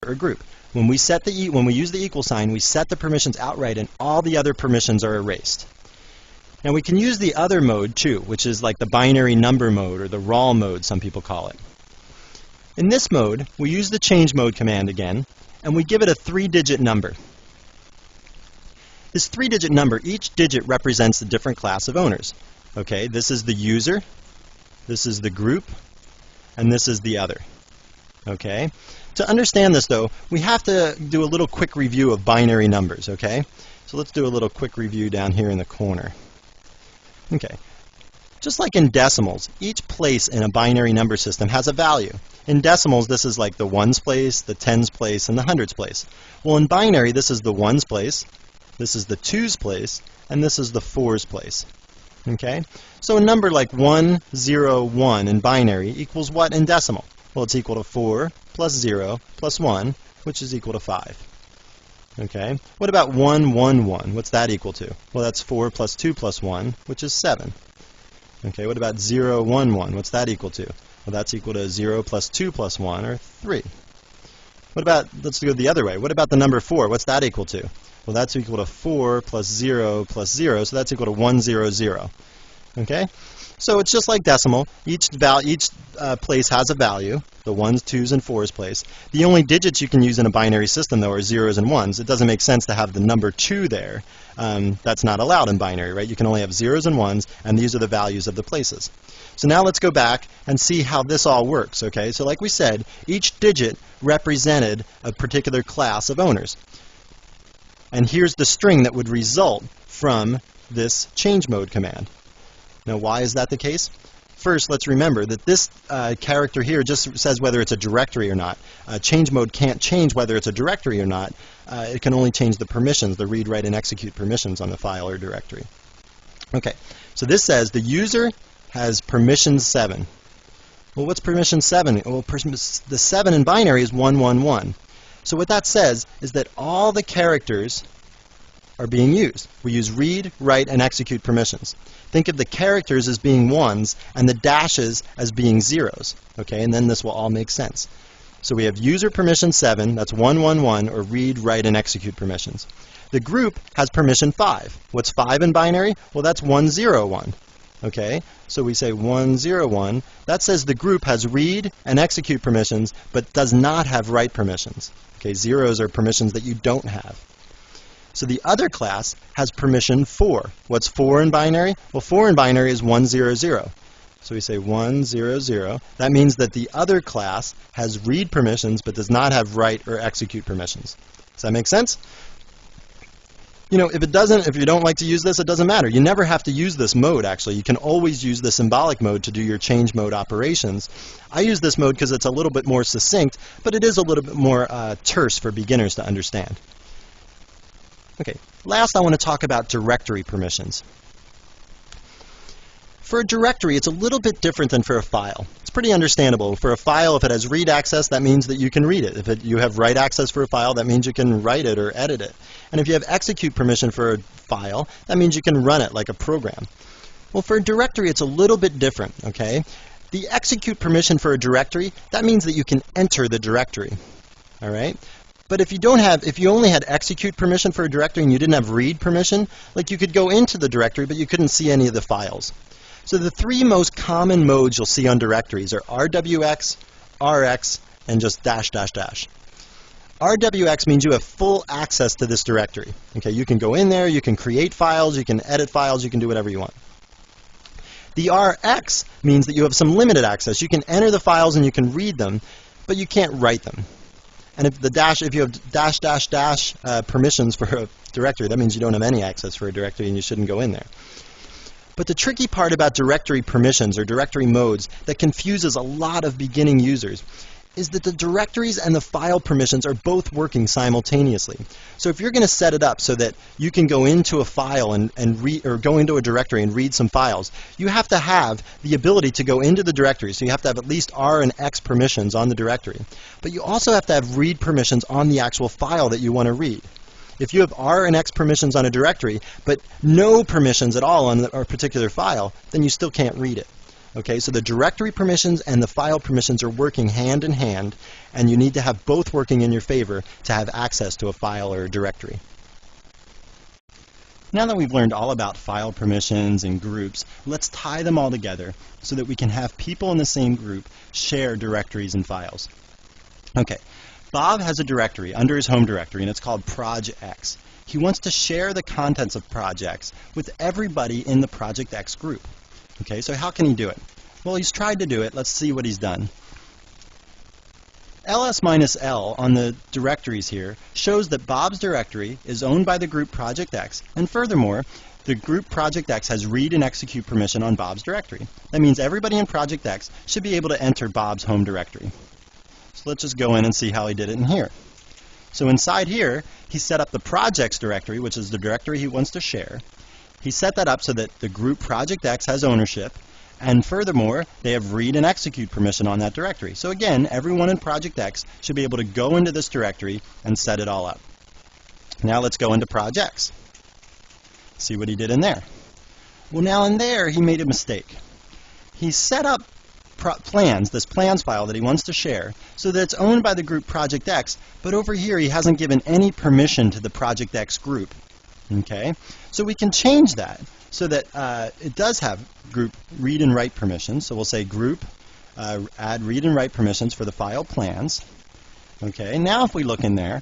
or group. When we use the equal sign, we set the permissions outright and all the other permissions are erased. Now we can use the other mode too, which is like the binary number mode or the raw mode, some people call it. In this mode, we use the change mode command again, and we give it a 3-digit number. This 3-digit number, each digit represents a different class of owners. Okay, this is the user, this is the group, and this is the other. Okay? To understand this though, we have to do a little quick review of binary numbers, okay? So let's do a little quick review down here in the corner. Okay. Just like in decimals, each place in a binary number system has a value. In decimals, this is like the ones place, the tens place, and the hundreds place. Well, in binary, this is the ones place, this is the twos place, and this is the fours place. Okay? So a number like 1, 0, 1 in binary equals what in decimal? Well, it's equal to 4 plus 0 plus 1, which is equal to 5. Okay? What about 1, 1, 1? What's that equal to? Well, that's 4 plus 2 plus 1, which is 7. Okay, what about 0, 1, 1? What's that equal to? Well, that's equal to 0 plus 2 plus 1, or 3. What about, let's go the other way. What about the number 4? What's that equal to? Well, that's equal to 4 plus 0, so that's equal to 1, 0, 0. Okay? So it's just like decimal. Each place has a value, the 1s, 2s, and 4s place. The only digits you can use in a binary system, though, are 0s and 1s. It doesn't make sense to have the number 2 there. That's not allowed in binary, right? You can only have 0s and 1s, and these are the values of the places. So now let's go back and see how this all works, okay? So like we said, each digit represented a particular class of owners. And here's the string that would result from this change mode command. Now, why is that the case? First, let's remember that this character here just says whether it's a directory or not. Change mode can't change whether it's a directory or not. It can only change the permissions, the read, write, and execute permissions on the file or directory. Okay, so this says the user has permission 7. Well, what's permission 7? Well, the 7 in binary is 1, 1, 1. So what that says is that all the characters are being used. We use read, write, and execute permissions. Think of the characters as being 1s and the dashes as being 0s. Okay, and then this will all make sense. So we have user permission 7, that's 1, 1, 1, or read, write, and execute permissions. The group has permission 5. What's 5 in binary? Well, that's 1, 0, 1. Okay, so we say 1, 0, 1. That says the group has read and execute permissions, but does not have write permissions. Okay, 0s are permissions that you don't have. So the other class has permission 4. What's 4 in binary? Well, 4 in binary is 1, 0, 0. So we say 1, 0, 0. That means that the other class has read permissions but does not have write or execute permissions. Does that make sense? You know, if you don't like to use this, it doesn't matter. You never have to use this mode, actually. You can always use the symbolic mode to do your change mode operations. I use this mode because it's a little bit more succinct, but it is a little bit more terse for beginners to understand. Okay, last I want to talk about directory permissions. For a directory, it's a little bit different than for a file. It's pretty understandable. For a file, if it has read access, that means that you can read it. If you have write access for a file, that means you can write it or edit it. And if you have execute permission for a file, that means you can run it like a program. Well, for a directory, it's a little bit different, okay? The execute permission for a directory, that means that you can enter the directory, all right? But if you only had execute permission for a directory and you didn't have read permission, like you could go into the directory, but you couldn't see any of the files. So the three most common modes you'll see on directories are RWX, RX, and just dash, dash, dash. RWX means you have full access to this directory. Okay, you can go in there, you can create files, you can edit files, you can do whatever you want. The RX means that you have some limited access. You can enter the files and you can read them, but you can't write them. And if you have dash, dash, dash permissions for a directory, that means you don't have any access for a directory and you shouldn't go in there. But the tricky part about directory permissions or directory modes that confuses a lot of beginning users is that the directories and the file permissions are both working simultaneously. So if you're going to set it up so that you can go into a file and read, or go into a directory and read some files, you have to have the ability to go into the directory. So you have to have at least R and X permissions on the directory. But you also have to have read permissions on the actual file that you want to read. If you have R and X permissions on a directory, but no permissions at all on a particular file, then you still can't read it. Okay, so the directory permissions and the file permissions are working hand in hand, and you need to have both working in your favor to have access to a file or a directory. Now that we've learned all about file permissions and groups, let's tie them all together so that we can have people in the same group share directories and files. Okay, Bob has a directory under his home directory, and it's called Project X. He wants to share the contents of Projects with everybody in the Project X group. Okay, so how can he do it? Well, he's tried to do it. Let's see what he's done. ls-l on the directories here shows that Bob's directory is owned by the group Project X, and furthermore, the group Project X has read and execute permission on Bob's directory. That means everybody in Project X should be able to enter Bob's home directory. So let's just go in and see how he did it in here. So inside here, he set up the Projects directory, which is the directory he wants to share. He set that up so that the group Project X has ownership, and furthermore, they have read and execute permission on that directory. So again, everyone in Project X should be able to go into this directory and set it all up. Now let's go into Projects. See what he did in there. Well, now in there, he made a mistake. He set up plans, this plans file that he wants to share, so that it's owned by the group Project X, but over here he hasn't given any permission to the Project X group. Okay? So we can change that so that it does have group read and write permissions. So we'll say group add read and write permissions for the file plans. Okay, now if we look in there,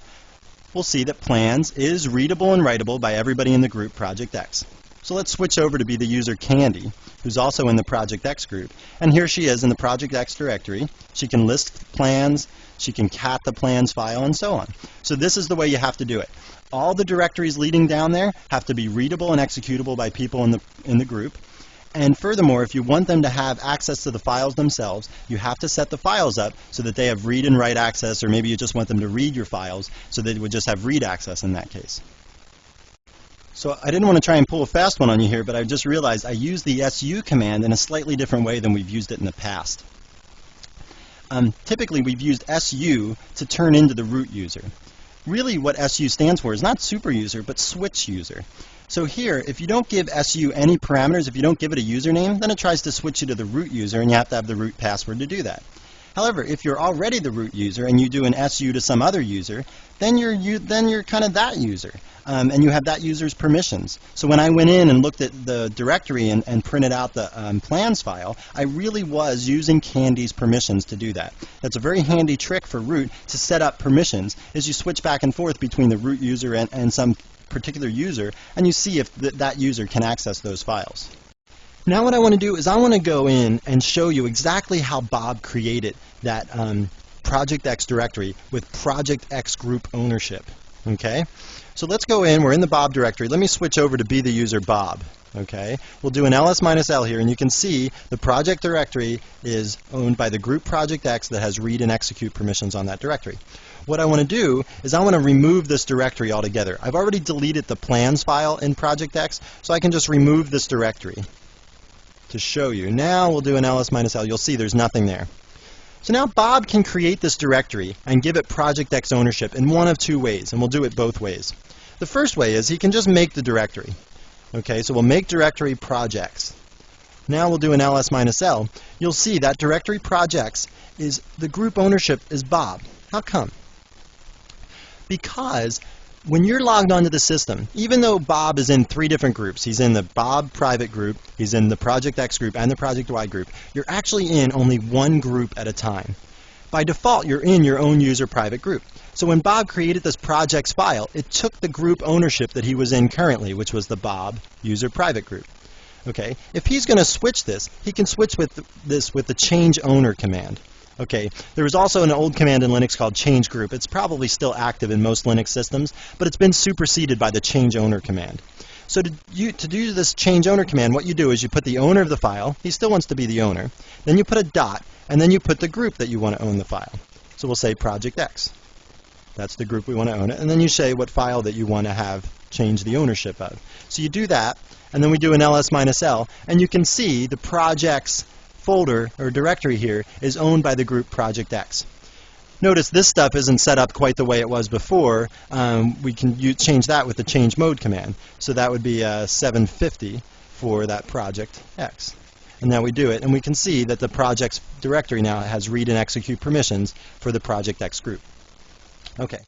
we'll see that plans is readable and writable by everybody in the group Project X. So let's switch over to be the user Candy, who's also in the Project X group. And here she is in the Project X directory. She can list plans, she can cat the plans file, and so on. So this is the way you have to do it. All the directories leading down there have to be readable and executable by people in the group. And furthermore, if you want them to have access to the files themselves, you have to set the files up so that they have read and write access, or maybe you just want them to read your files, so they would just have read access in that case. So I didn't want to try and pull a fast one on you here, but I just realized I used the su command in a slightly different way than we've used it in the past. Typically, we've used su to turn into the root user. Really, what su stands for is not super user, but switch user. So here, if you don't give su any parameters, if you don't give it a username, then it tries to switch you to the root user, and you have to have the root password to do that. However, if you're already the root user and you do an su to some other user, then you're kind of that user, and you have that user's permissions. So when I went in and looked at the directory and printed out the plans file, I really was using Candy's permissions to do that. That's a very handy trick for root to set up permissions, is you switch back and forth between the root user and some particular user, and you see if that user can access those files. Now what I want to do is I want to go in and show you exactly how Bob created that Project X directory with Project X group ownership. Okay? So let's go in, we're in the Bob directory. Let me switch over to be the user Bob. Okay? We'll do an ls-l here, and you can see the project directory is owned by the group Project X that has read and execute permissions on that directory. What I want to do is I want to remove this directory altogether. I've already deleted the plans file in Project X, so I can just remove this directory to show you. Now we'll do an ls-l. You'll see there's nothing there. So now Bob can create this directory and give it Project X ownership in one of two ways, and we'll do it both ways. The first way is he can just make the directory. Okay, so we'll make directory projects. Now we'll do an ls-l. You'll see that directory projects is the group ownership is Bob. How come? Because when you're logged onto the system, even though Bob is in 3 different groups, he's in the Bob private group, he's in the Project X group, and the Project Y group, you're actually in only one group at a time. By default, you're in your own user private group. So when Bob created this projects file, it took the group ownership that he was in currently, which was the Bob user private group. Okay, if he's going to switch this, he can switch with this with the change owner command. Okay, there was also an old command in Linux called change group. It's probably still active in most Linux systems, but it's been superseded by the change owner command. So to do this change owner command, what you do is you put the owner of the file, he still wants to be the owner, then you put a dot, and then you put the group that you want to own the file. So we'll say Project X. That's the group we want to own it, and then you say what file that you want to have change the ownership of. So you do that, and then we do an ls-l, and you can see the projects folder or directory here is owned by the group Project X. Notice this stuff isn't set up quite the way it was before. We can change that with the change mode command. So that would be 750 for that Project X. And now we do it, and we can see that the projects directory now has read and execute permissions for the project X group. Okay.